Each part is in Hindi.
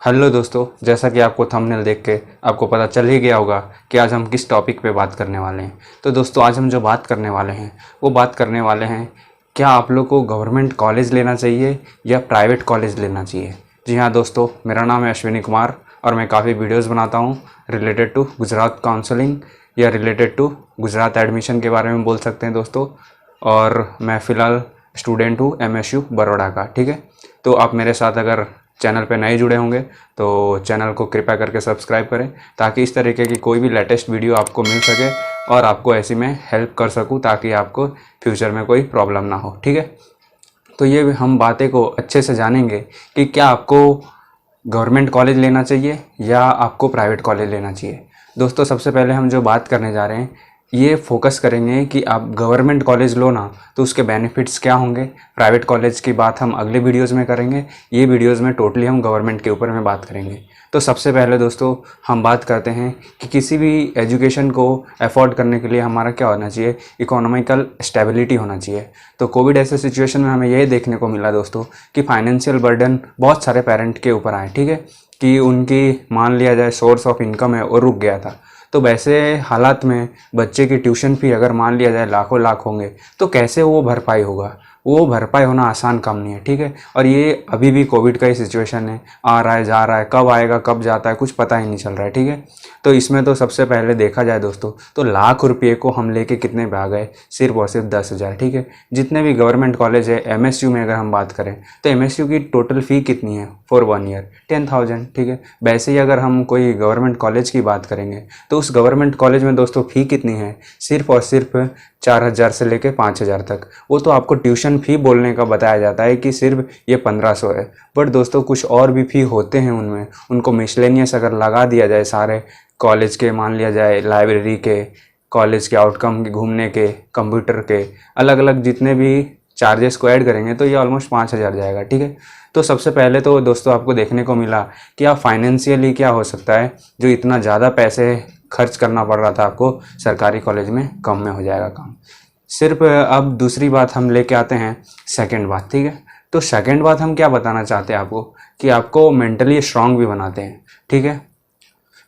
हेलो दोस्तों, जैसा कि आपको थंबनेल देख के आपको पता चल ही गया होगा कि आज हम किस टॉपिक पे बात करने वाले हैं। तो दोस्तों, आज हम जो बात करने वाले हैं वो बात करने वाले हैं, क्या आप लोग को गवर्नमेंट कॉलेज लेना चाहिए या प्राइवेट कॉलेज लेना चाहिए। जी हाँ दोस्तों, मेरा नाम है अश्विनी कुमार और मैं काफ़ी वीडियोस बनाता हूँ रिलेटेड टू गुजरात काउंसलिंग या रिलेटेड टू गुजरात एडमिशन के बारे में बोल सकते हैं दोस्तों। और मैं फ़िलहाल स्टूडेंट हूँ MSU बड़ौदा का। ठीक है, तो आप मेरे साथ अगर चैनल पे नए जुड़े होंगे तो चैनल को कृपया करके सब्सक्राइब करें, ताकि इस तरीके की कोई भी लेटेस्ट वीडियो आपको मिल सके और आपको ऐसी मैं हेल्प कर सकूं, ताकि आपको फ्यूचर में कोई प्रॉब्लम ना हो। ठीक है, तो ये हम बातें को अच्छे से जानेंगे कि क्या आपको गवर्नमेंट कॉलेज लेना चाहिए या आपको प्राइवेट कॉलेज लेना चाहिए। दोस्तों, सबसे पहले हम जो बात करने जा रहे हैं ये फोकस करेंगे कि आप गवर्नमेंट कॉलेज लो ना तो उसके बेनिफिट्स क्या होंगे। प्राइवेट कॉलेज की बात हम अगले वीडियोज़ में करेंगे, ये वीडियोज़ में टोटली हम गवर्नमेंट के ऊपर में बात करेंगे। तो सबसे पहले दोस्तों हम बात करते हैं कि किसी भी एजुकेशन को अफोर्ड करने के लिए हमारा क्या होना चाहिए, इकोनॉमिकल स्टेबिलिटी होना चाहिए। तो कोविड ऐसे सिचुएशन में हमें यही देखने को मिला दोस्तों कि फाइनेंशियल बर्डन बहुत सारे पेरेंट के ऊपर आए। ठीक है, कि उनकी मान लिया जाए सोर्स ऑफ इनकम है वो रुक गया था। तो वैसे हालात में बच्चे की ट्यूशन फ़ी अगर मान लिया जाए लाखों लाख होंगे तो कैसे वो भरपाई होगा। वो भरपाई होना आसान काम नहीं है। ठीक है, और ये अभी भी कोविड का ही सिचुएशन है, आ रहा है जा रहा है, कब आएगा कब जाता है कुछ पता ही नहीं चल रहा है। ठीक है, तो इसमें तो सबसे पहले देखा जाए दोस्तों तो लाख रुपये को हम लेके कितने पे आ गए, सिर्फ और सिर्फ 10,000। ठीक है, जितने भी गवर्नमेंट कॉलेज है MSU में अगर हम बात करें तो MSU की टोटल फ़ी कितनी है फॉर 1 ईयर, 10,000। ठीक है, वैसे ही अगर हम कोई गवर्नमेंट कॉलेज की बात करेंगे तो उस गवर्नमेंट कॉलेज में दोस्तों फ़ी कितनी है, सिर्फ और सिर्फ 4,000 से लेकर 5,000 तक। वो तो आपको ट्यूशन फ़ी बोलने का बताया जाता है कि सिर्फ ये 1,500 है, बट दोस्तों कुछ और भी फ़ी होते हैं उनमें। उनको मिसलेनियस अगर लगा दिया जाए सारे कॉलेज के, मान लिया जाए लाइब्रेरी के, कॉलेज के आउटकम के, घूमने के, कंप्यूटर के, अलग अलग जितने भी चार्जेस को ऐड करेंगे तो ये ऑलमोस्ट 5,000 जाएगा। ठीक है, तो सबसे पहले तो दोस्तों आपको देखने को मिला कि आप फाइनेंशियली क्या हो सकता है, जो इतना ज़्यादा पैसे खर्च करना पड़ रहा था आपको सरकारी कॉलेज में, कम में हो जाएगा काम। सिर्फ अब दूसरी बात हम लेके आते हैं, सेकंड बात। ठीक है, तो सेकंड बात हम क्या बताना चाहते हैं आपको कि आपको मेंटली स्ट्रांग भी बनाते हैं। ठीक है,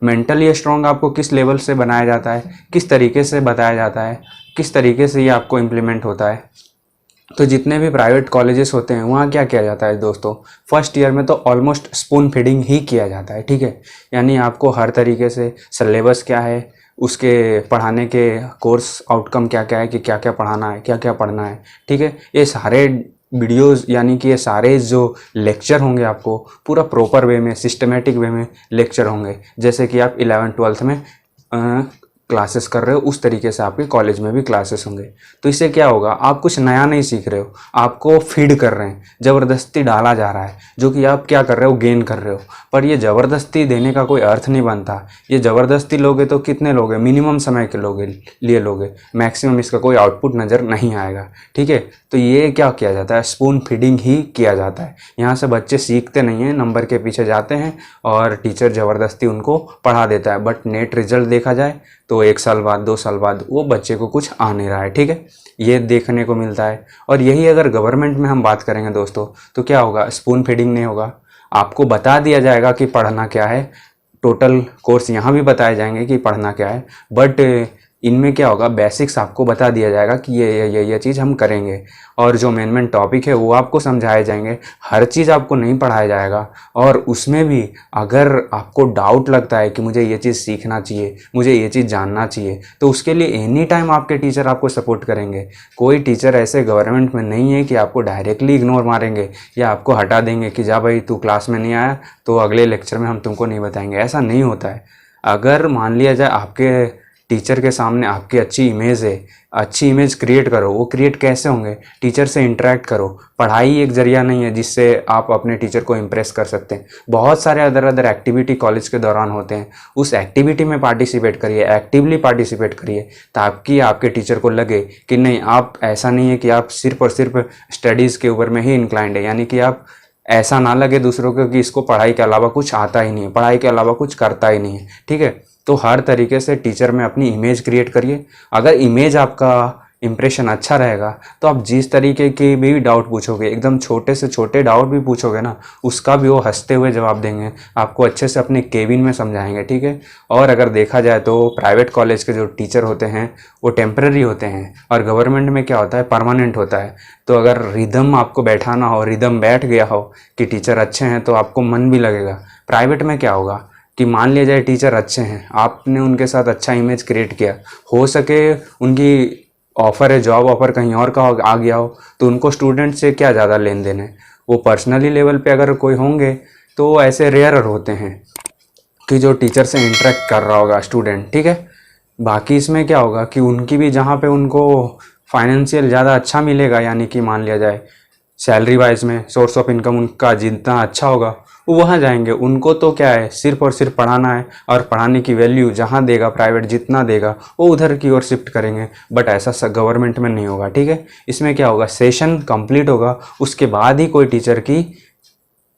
मेंटली स्ट्रांग आपको किस लेवल से बनाया जाता है, किस तरीके से बताया जाता है, किस तरीके से ये आपको इम्प्लीमेंट होता है। तो जितने भी प्राइवेट कॉलेजेस होते हैं वहाँ क्या किया जाता है दोस्तों, फर्स्ट ईयर में तो ऑलमोस्ट स्पून फीडिंग ही किया जाता है। ठीक है, यानी आपको हर तरीके से सिलेबस क्या है, उसके पढ़ाने के कोर्स आउटकम क्या क्या है, कि क्या क्या पढ़ाना है, क्या क्या पढ़ना है। ठीक है, ये सारे वीडियोस यानी कि ये सारे जो लेक्चर होंगे आपको पूरा प्रॉपर वे में, सिस्टमेटिक वे में लेक्चर होंगे, जैसे कि आप 11th-12th में क्लासेस कर रहे हो उस तरीके से आपके कॉलेज में भी क्लासेस होंगे। तो इससे क्या होगा, आप कुछ नया नहीं सीख रहे हो, आपको फीड कर रहे हैं, ज़बरदस्ती डाला जा रहा है, जो कि आप क्या कर रहे हो, गेन कर रहे हो। पर ये ज़बरदस्ती देने का कोई अर्थ नहीं बनता। ये ज़बरदस्ती लोगे तो कितने लोगे, मिनिमम समय के लिए लोगे, मैक्सिमम इसका कोई आउटपुट नज़र नहीं आएगा। ठीक है, तो ये क्या किया जाता है, स्पून फीडिंग ही किया जाता है। यहाँ से बच्चे सीखते नहीं हैं, नंबर के पीछे जाते हैं और टीचर ज़बरदस्ती उनको पढ़ा देता है। बट नेट रिजल्ट देखा जाए तो 1 साल बाद 2 साल बाद वो बच्चे को कुछ आ नहीं रहा है। ठीक है, ये देखने को मिलता है। और यही अगर गवर्नमेंट में हम बात करेंगे दोस्तों तो क्या होगा, स्पून फीडिंग नहीं होगा। आपको बता दिया जाएगा कि पढ़ना क्या है, टोटल कोर्स यहाँ भी बताए जाएंगे कि पढ़ना क्या है, बट इनमें क्या होगा, बेसिक्स आपको बता दिया जाएगा कि ये चीज़ हम करेंगे, और जो मेन टॉपिक है वो आपको समझाए जाएंगे। हर चीज़ आपको नहीं पढ़ाया जाएगा। और उसमें भी अगर आपको डाउट लगता है कि मुझे ये चीज़ सीखना चाहिए, मुझे ये चीज़ जानना चाहिए, तो उसके लिए एनी टाइम आपके टीचर आपको सपोर्ट करेंगे। कोई टीचर ऐसे गवर्नमेंट में नहीं है कि आपको डायरेक्टली इग्नोर मारेंगे या आपको हटा देंगे कि जा भाई तू क्लास में नहीं आया तो अगले लेक्चर में हम तुमको नहीं बताएंगे। ऐसा नहीं होता है। अगर मान लिया जाए आपके टीचर के सामने आपकी अच्छी इमेज है, अच्छी इमेज क्रिएट करो। वो क्रिएट कैसे होंगे, टीचर से इंटरेक्ट करो। पढ़ाई एक जरिया नहीं है जिससे आप अपने टीचर को इम्प्रेस कर सकते हैं। बहुत सारे अदर एक्टिविटी कॉलेज के दौरान होते हैं, उस एक्टिविटी में पार्टिसिपेट करिए, एक्टिवली पार्टिसिपेट करिए, ताकि आपके टीचर को लगे कि नहीं, आप ऐसा नहीं है कि आप सिर्फ और सिर्फ स्टडीज़ के ऊपर में ही इंक्लाइंड है। यानी कि आप ऐसा ना लगे दूसरों को कि इसको पढ़ाई के अलावा कुछ आता ही नहीं है, पढ़ाई के अलावा कुछ करता ही नहीं है। ठीक है, तो हर तरीके से टीचर में अपनी इमेज क्रिएट करिए। अगर इमेज आपका इम्प्रेशन अच्छा रहेगा तो आप जिस तरीके के भी डाउट पूछोगे, एकदम छोटे से छोटे डाउट भी पूछोगे ना, उसका भी वो हंसते हुए जवाब देंगे, आपको अच्छे से अपने केबिन में समझाएंगे, ठीक है। और अगर देखा जाए तो प्राइवेट कॉलेज के जो टीचर होते हैं वो टेम्पररी होते हैं और गवर्नमेंट में क्या होता है, परमानेंट होता है। तो अगर रिदम आपको बैठाना हो, रिदम बैठ गया हो कि टीचर अच्छे हैं तो आपको मन भी लगेगा। प्राइवेट में क्या होगा कि मान लिया जाए टीचर अच्छे हैं, आपने उनके साथ अच्छा इमेज क्रिएट किया, हो सके उनकी ऑफ़र है, जॉब ऑफ़र कहीं और का आ गया हो, तो उनको स्टूडेंट से क्या ज़्यादा लेन देन है। वो पर्सनली लेवल पे अगर कोई होंगे तो ऐसे रेयर होते हैं कि जो टीचर से इंटरेक्ट कर रहा होगा स्टूडेंट, ठीक है। बाकी इसमें क्या होगा कि उनकी भी जहाँ पे उनको फाइनेंशियल ज़्यादा अच्छा मिलेगा, यानी कि मान लिया जाए सैलरी वाइज में सोर्स ऑफ इनकम उनका जितना अच्छा होगा वो वहाँ जाएंगे। उनको तो क्या है, सिर्फ और सिर्फ पढ़ाना है और पढ़ाने की वैल्यू जहाँ देगा प्राइवेट जितना देगा वो उधर की ओर शिफ्ट करेंगे। बट ऐसा गवर्नमेंट में नहीं होगा, ठीक है। इसमें क्या होगा, सेशन कंप्लीट होगा उसके बाद ही कोई टीचर की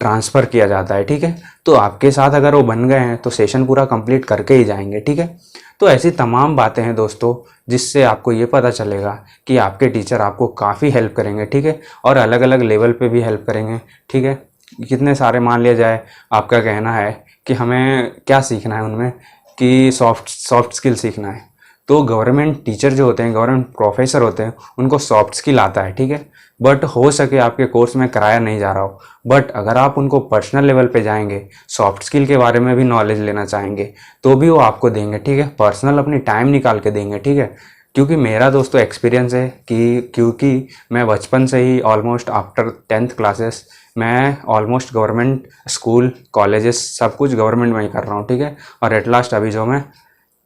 ट्रांसफ़र किया जाता है, ठीक है। तो आपके साथ अगर वो बन गए हैं तो सेशन पूरा कंप्लीट करके ही जाएंगे, ठीक है। तो ऐसी तमाम बातें हैं दोस्तों जिससे आपको ये पता चलेगा कि आपके टीचर आपको काफ़ी हेल्प करेंगे, ठीक है। और अलग अलग लेवल पे भी हेल्प करेंगे, ठीक है। कितने सारे, मान लिया जाए आपका कहना है कि हमें क्या सीखना है उनमें, कि सॉफ्ट स्किल सीखना है, तो गवर्नमेंट टीचर जो होते हैं, गवर्नमेंट प्रोफेसर होते हैं, उनको सॉफ्ट स्किल आता है, ठीक है। बट हो सके आपके कोर्स में कराया नहीं जा रहा हो, बट अगर आप उनको पर्सनल लेवल पे जाएंगे, सॉफ्ट स्किल के बारे में भी नॉलेज लेना चाहेंगे तो भी वो आपको देंगे, ठीक है। पर्सनल अपनी टाइम निकाल के देंगे, ठीक है। क्योंकि मेरा दोस्तों एक्सपीरियंस है कि क्योंकि मैं बचपन से ही ऑलमोस्ट आफ्टर 10th क्लासेस मैं ऑलमोस्ट गवर्नमेंट स्कूल कॉलेजेस सब कुछ गवर्नमेंट में ही कर रहा हूँ, ठीक है। और एट लास्ट अभी जो मैं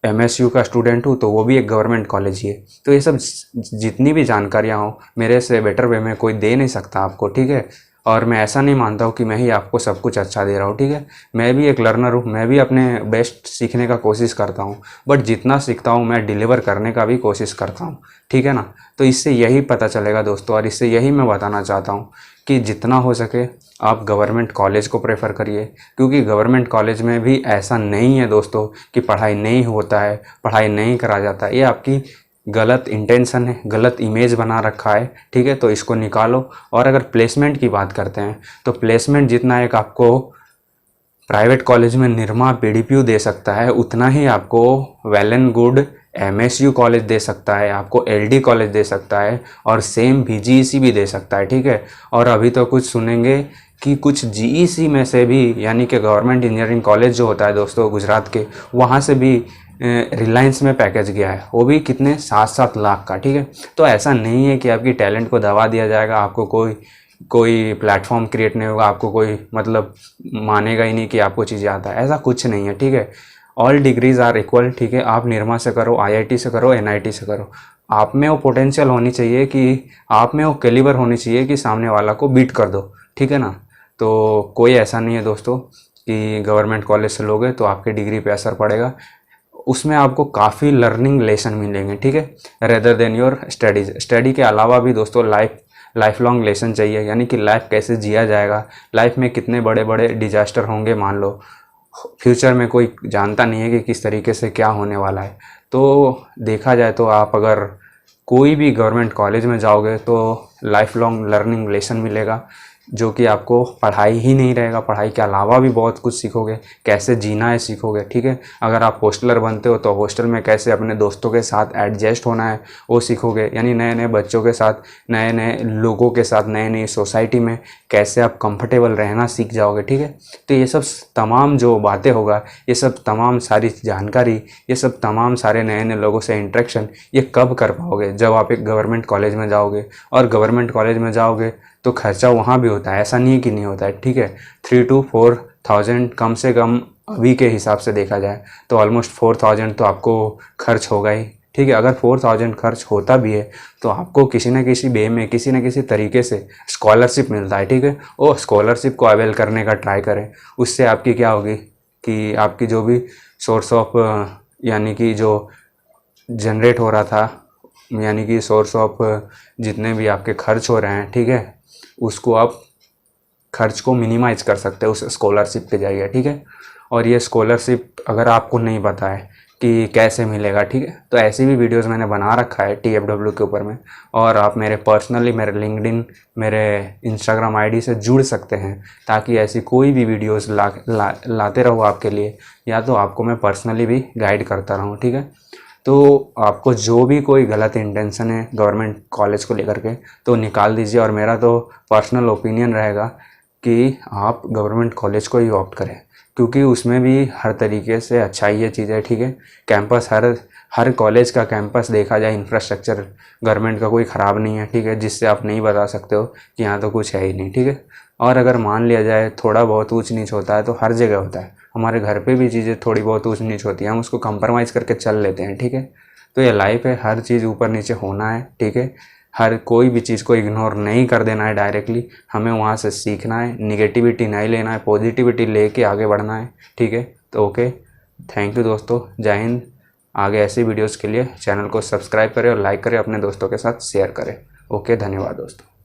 MSU का स्टूडेंट हूँ तो वो भी एक गवर्नमेंट कॉलेज ही है। तो ये सब जितनी भी जानकारियाँ हों मेरे से बेटर वे में कोई दे नहीं सकता आपको, ठीक है। और मैं ऐसा नहीं मानता हूँ कि मैं ही आपको सब कुछ अच्छा दे रहा हूँ, ठीक है। मैं भी एक लर्नर हूँ, मैं भी अपने बेस्ट सीखने का कोशिश करता हूँ, बट जितना सीखता हूँ मैं डिलीवर करने का भी कोशिश करता हूँ, ठीक है ना। तो इससे यही पता चलेगा दोस्तों, और इससे यही मैं बताना चाहता हूँ कि जितना हो सके आप गवर्नमेंट कॉलेज को प्रेफर करिए। क्योंकि गवर्नमेंट कॉलेज में भी ऐसा नहीं है दोस्तों कि पढ़ाई नहीं होता है, पढ़ाई नहीं करा जाता है। ये आपकी गलत इंटेंशन है, गलत इमेज बना रखा है, ठीक है। तो इसको निकालो। और अगर प्लेसमेंट की बात करते हैं तो प्लेसमेंट जितना एक आपको प्राइवेट कॉलेज में निरमा PDPU दे सकता है, उतना ही आपको well and good MSU college दे सकता है, आपको LD कॉलेज दे सकता है, और सेम VGEC भी दे सकता है, ठीक है। और अभी तो कुछ सुनेंगे कि कुछ GEC में से भी, यानी कि गवर्नमेंट इंजीनियरिंग कॉलेज जो होता है दोस्तों गुजरात के, वहाँ से भी रिलायंस में पैकेज गया है, वो भी कितने 7-7 लाख का, ठीक है। तो ऐसा नहीं है कि आपकी टैलेंट को दबा दिया जाएगा, आपको कोई प्लेटफॉर्म क्रिएट नहीं होगा, आपको कोई मतलब मानेगा ही नहीं कि आपको चीज़ें आता है, ऐसा कुछ नहीं है, ठीक है। ऑल डिग्रीज आर इक्वल, ठीक है। आप निरमा से करो, IIT से करो, NIT से करो, आप में वो पोटेंशियल होनी चाहिए कि आप में वो कैलिबर होनी चाहिए कि सामने वाला को बीट कर दो, ठीक है ना। तो कोई ऐसा नहीं है दोस्तों कि गवर्नमेंट कॉलेज से लोगे तो आपके डिग्री पे असर पड़ेगा। उसमें आपको काफ़ी लर्निंग लेसन मिलेंगे, ठीक है, rather than your studies. Study के अलावा भी दोस्तों लाइफ लॉन्ग लेसन चाहिए, यानी कि लाइफ कैसे जिया जाएगा, लाइफ में कितने बड़े बड़े डिजास्टर होंगे, मान लो फ्यूचर में कोई जानता नहीं है कि किस तरीके से क्या होने वाला है। तो देखा जाए तो आप अगर कोई भी गवर्नमेंट कॉलेज में जाओगे तो लाइफ लॉन्ग लर्निंग लेसन मिलेगा, जो कि आपको पढ़ाई ही नहीं रहेगा, पढ़ाई के अलावा भी बहुत कुछ सीखोगे, कैसे जीना है सीखोगे, ठीक है। अगर आप हॉस्टलर बनते हो तो हॉस्टल में कैसे अपने दोस्तों के साथ एडजस्ट होना है वो सीखोगे, यानी नए नए बच्चों के साथ, नए नए लोगों के साथ, नए नई सोसाइटी में कैसे आप कंफर्टेबल रहना सीख जाओगे, ठीक है। तो ये सब तमाम जो बातें होगा, ये सब तमाम सारी जानकारी, ये सब तमाम सारे नए नए लोगों से इंटरेक्शन ये कब कर पाओगे, जब आप एक गवर्नमेंट कॉलेज में जाओगे। और गवर्नमेंट कॉलेज में जाओगे तो खर्चा वहाँ भी होता है, ऐसा नहीं है कि नहीं होता है, ठीक है। 3 to 4,000 कम से कम अभी के हिसाब से देखा जाए तो ऑलमोस्ट 4,000 तो आपको खर्च होगा ही, ठीक है। अगर 4,000 खर्च होता भी है तो आपको किसी न किसी वे में, किसी न किसी तरीके से स्कॉलरशिप मिलता है, ठीक है। वो स्कॉलरशिप को अवेल करने का ट्राई करें। उससे आपकी क्या होगी कि आपकी जो भी सोर्स ऑफ यानी कि जो जनरेट हो रहा था, यानी कि सोर्स ऑफ जितने भी आपके खर्च हो रहे हैं, ठीक है, उसको आप खर्च को मिनिमाइज कर सकते हैं उस स्कॉलरशिप के जरिए, ठीक है। और ये स्कॉलरशिप अगर आपको नहीं पता है कि कैसे मिलेगा, ठीक है। तो ऐसी भी वीडियोस मैंने बना रखा है TFW के ऊपर में, और आप मेरे पर्सनली मेरे लिंक्डइन, मेरे इंस्टाग्राम आईडी से जुड़ सकते हैं, ताकि ऐसी कोई भी वीडियोस लाते रहो आपके लिए, या तो आपको मैं पर्सनली भी गाइड करता रहूँ, ठीक है। तो आपको जो भी कोई गलत इंटेंशन है गवर्नमेंट कॉलेज को लेकर के, तो निकाल दीजिए। और मेरा तो पर्सनल ओपिनियन रहेगा कि आप गवर्नमेंट कॉलेज को ही ऑप्ट करें, क्योंकि उसमें भी हर तरीके से अच्छाई है चीज़ें, ठीक है। कैंपस हर कॉलेज का कैंपस देखा जाए, इंफ्रास्ट्रक्चर गवर्नमेंट का कोई ख़राब नहीं है, ठीक है, जिससे आप नहीं बता सकते हो कि यहाँ तो कुछ है ही नहीं, ठीक है। और अगर मान लिया जाए थोड़ा बहुत ऊंच नीच होता है तो हर जगह होता है, हमारे घर पे भी चीज़ें थोड़ी बहुत ऊंच नीच होती है, हम उसको कंप्रोमाइज़ करके चल लेते हैं, ठीक है। तो ये लाइफ है, हर चीज़ ऊपर नीचे होना है, ठीक है। हर कोई भी चीज़ को इग्नोर नहीं कर देना है डायरेक्टली, हमें वहाँ से सीखना है, निगेटिविटी नहीं लेना है, पॉजिटिविटी लेके आगे बढ़ना है, ठीक है। तो ओके, थैंक यू दोस्तों, जय हिंद। आगे ऐसी वीडियोस के लिए चैनल को सब्सक्राइब करें और लाइक करें, अपने दोस्तों के साथ शेयर करें। ओके, धन्यवाद दोस्तों।